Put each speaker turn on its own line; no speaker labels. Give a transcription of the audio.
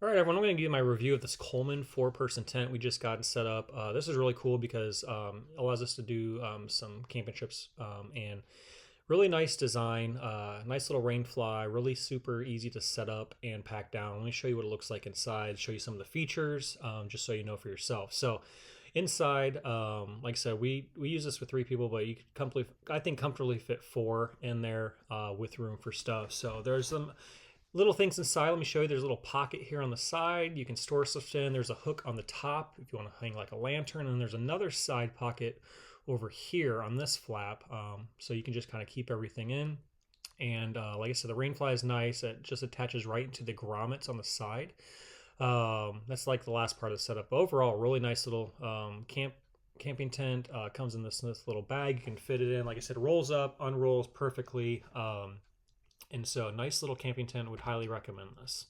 All right, everyone, I'm going to give you my review of this Coleman four-person tent we just got set up. This is really cool because it allows us to do some camping trips and really nice design, nice little rainfly, really super easy to set up and pack down. Let me show you what it looks like inside, show you some of the features, just so you know for yourself. So inside, like I said, we use this for 3 people, but you could I think comfortably fit 4 in there with room for stuff. So there's some little things inside. Let me show you. There's a little pocket here on the side. You can store stuff in. There's a hook on the top if you want to hang like a lantern. And there's another side pocket over here on this flap. So you can just kind of keep everything in. And like I said, the rainfly is nice. It just attaches right into the grommets on the side. That's like the last part of the setup. But overall, really nice little camping tent. Comes in this little bag. You can fit it in. Like I said, rolls up, unrolls perfectly. And so, nice little camping tent. Would highly recommend this.